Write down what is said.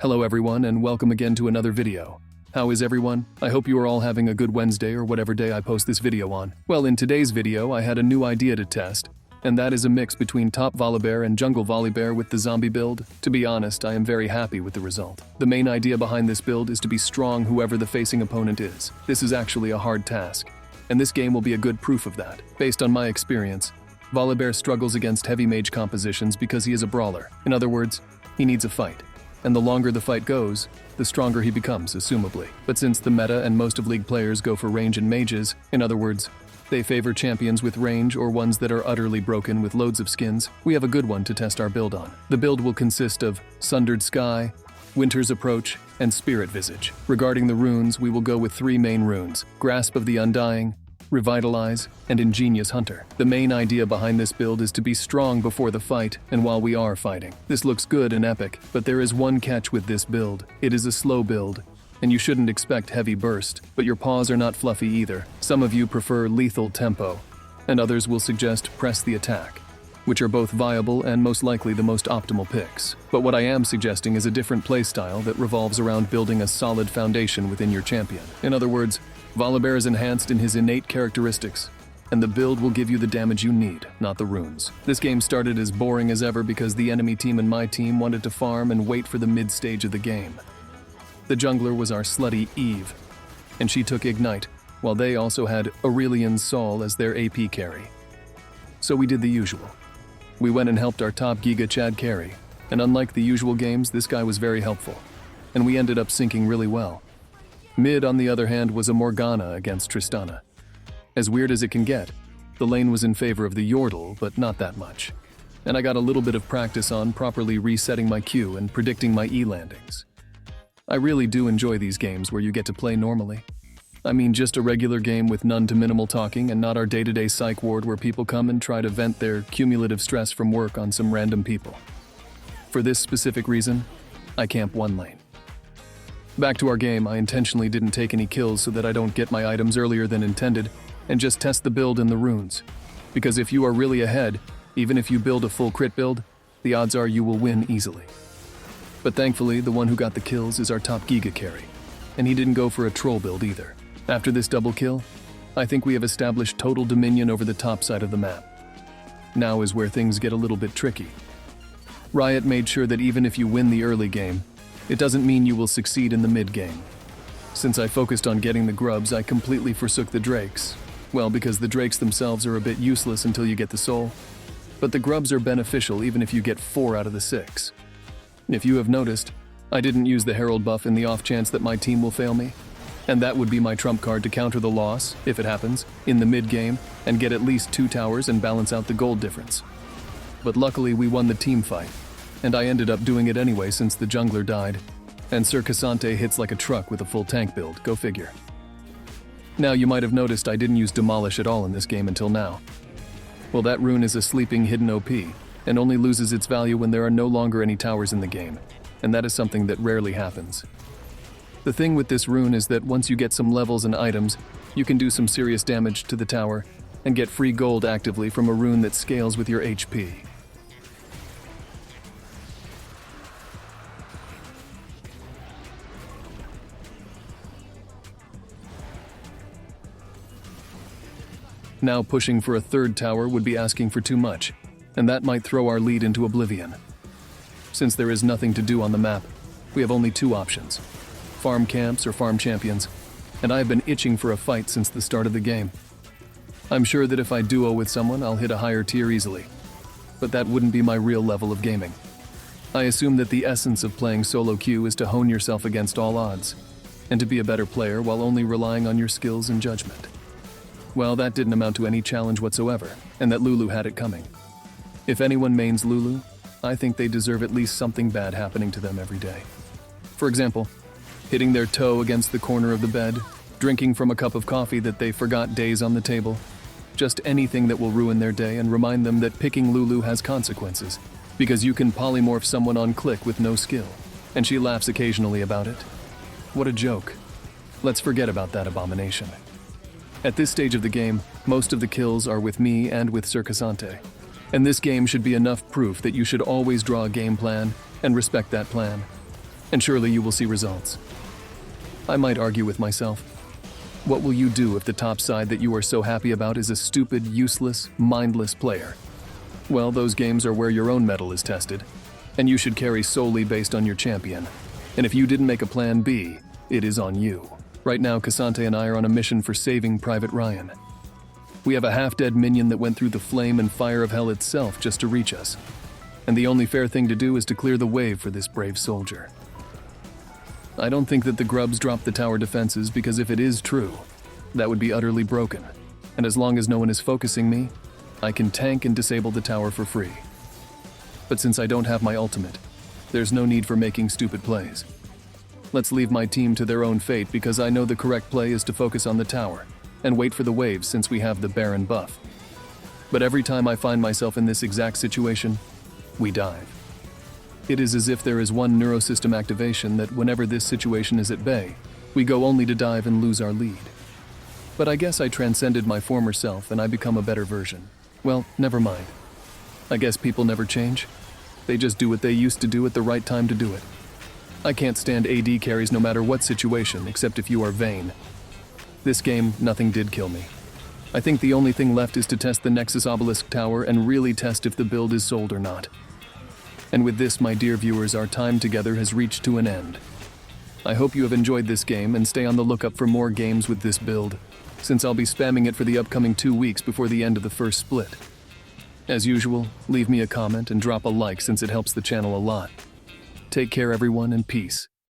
Hello everyone and welcome again to another video. How is everyone? I hope you are all having a good Wednesday or whatever day I post this video on. Well, in today's video I had a new idea to test, and that is a mix between top Volibear and jungle Volibear with the zombie build. To be honest, I am very happy with the result. The main idea behind this build is to be strong whoever the facing opponent is. This is actually a hard task, and this game will be a good proof of that. Based on my experience, Volibear struggles against heavy mage compositions because he is a brawler. In other words, he needs a fight. And the longer the fight goes, the stronger he becomes, assumably. But since the meta and most of League players go for range and mages, in other words, they favor champions with range or ones that are utterly broken with loads of skins, we have a good one to test our build on. The build will consist of Sundered Sky, Winter's Approach, and Spirit Visage. Regarding the runes, we will go with 3 main runes: Grasp of the Undying, Revitalize, and Ingenious Hunter. The main idea behind this build is to be strong before the fight and while we are fighting. This looks good and epic, but there is one catch with this build. It is a slow build, and you shouldn't expect heavy burst, but your paws are not fluffy either. Some of you prefer lethal tempo, and others will suggest press the attack, which are both viable and most likely the most optimal picks. But what I am suggesting is a different playstyle that revolves around building a solid foundation within your champion. In other words, Volibear is enhanced in his innate characteristics, and the build will give you the damage you need, not the runes. This game started as boring as ever because the enemy team and my team wanted to farm and wait for the mid-stage of the game. The jungler was our slutty Eve, and she took Ignite, while they also had Aurelian Sol as their AP carry. So we did the usual. We went and helped our top Giga Chad carry, and unlike the usual games, this guy was very helpful, and we ended up syncing really well. Mid, on the other hand, was a Morgana against Tristana. As weird as it can get, the lane was in favor of the Yordle, but not that much. And I got a little bit of practice on properly resetting my Q and predicting my E landings. I really do enjoy these games where you get to play normally. I mean, just a regular game with none to minimal talking and not our day-to-day psych ward where people come and try to vent their cumulative stress from work on some random people. For this specific reason, I camp one lane. Back to our game, I intentionally didn't take any kills so that I don't get my items earlier than intended and just test the build and the runes. Because if you are really ahead, even if you build a full crit build, the odds are you will win easily. But thankfully, the one who got the kills is our top Giga carry, and he didn't go for a troll build either. After this double kill, I think we have established total dominion over the top side of the map. Now is where things get a little bit tricky. Riot made sure that even if you win the early game, it doesn't mean you will succeed in the mid-game. Since I focused on getting the grubs, I completely forsook the drakes. Well, because the drakes themselves are a bit useless until you get the soul, but the grubs are beneficial even if you get 4 out of the 6. If you have noticed, I didn't use the Herald buff in the off chance that my team will fail me, and that would be my trump card to counter the loss, if it happens, in the mid-game and get at least 2 towers and balance out the gold difference. But luckily we won the team fight, and I ended up doing it anyway since the jungler died, and Sir Cassante hits like a truck with a full tank build, go figure. Now you might have noticed I didn't use Demolish at all in this game until now. Well, that rune is a sleeping hidden OP, and only loses its value when there are no longer any towers in the game, and that is something that rarely happens. The thing with this rune is that once you get some levels and items, you can do some serious damage to the tower, and get free gold actively from a rune that scales with your HP. Now pushing for a 3rd tower would be asking for too much, and that might throw our lead into oblivion. Since there is nothing to do on the map, we have only 2 options: farm camps or farm champions, and I have been itching for a fight since the start of the game. I'm sure that if I duo with someone, I'll hit a higher tier easily, but that wouldn't be my real level of gaming. I assume that the essence of playing solo queue is to hone yourself against all odds, and to be a better player while only relying on your skills and judgment. Well, that didn't amount to any challenge whatsoever, and that Lulu had it coming. If anyone mains Lulu, I think they deserve at least something bad happening to them every day. For example, hitting their toe against the corner of the bed, drinking from a cup of coffee that they forgot days on the table. Just anything that will ruin their day and remind them that picking Lulu has consequences, because you can polymorph someone on click with no skill, and she laughs occasionally about it. What a joke. Let's forget about that abomination. At this stage of the game, most of the kills are with me and with Sir Cassante, and this game should be enough proof that you should always draw a game plan and respect that plan. and surely you will see results. I might argue with myself. What will you do if the top side that you are so happy about is a stupid, useless, mindless player? Well, those games are where your own mettle is tested, and you should carry solely based on your champion. And if you didn't make a plan B, it is on you. Right now, Cassante and I are on a mission for saving Private Ryan. We have a half-dead minion that went through the flame and fire of hell itself just to reach us. And the only fair thing to do is to clear the wave for this brave soldier. I don't think that the grubs dropped the tower defenses, because if it is true, that would be utterly broken. And as long as no one is focusing me, I can tank and disable the tower for free. But since I don't have my ultimate, there's no need for making stupid plays. Let's leave my team to their own fate, because I know the correct play is to focus on the tower and wait for the waves since we have the Baron buff. But every time I find myself in this exact situation, we dive. It is as if there is one neurosystem activation that whenever this situation is at bay, we go only to dive and lose our lead. But I guess I transcended my former self and I become a better version. Well, never mind. I guess people never change. They just do what they used to do at the right time to do it. I can't stand AD carries no matter what situation, except if you are Vayne. This game, nothing did kill me. I think the only thing left is to test the Nexus Obelisk Tower and really test if the build is sold or not. And with this, my dear viewers, our time together has reached to an end. I hope you have enjoyed this game and stay on the lookout for more games with this build, since I'll be spamming it for the upcoming 2 weeks before the end of the first split. As usual, leave me a comment and drop a like since it helps the channel a lot. Take care everyone, and peace.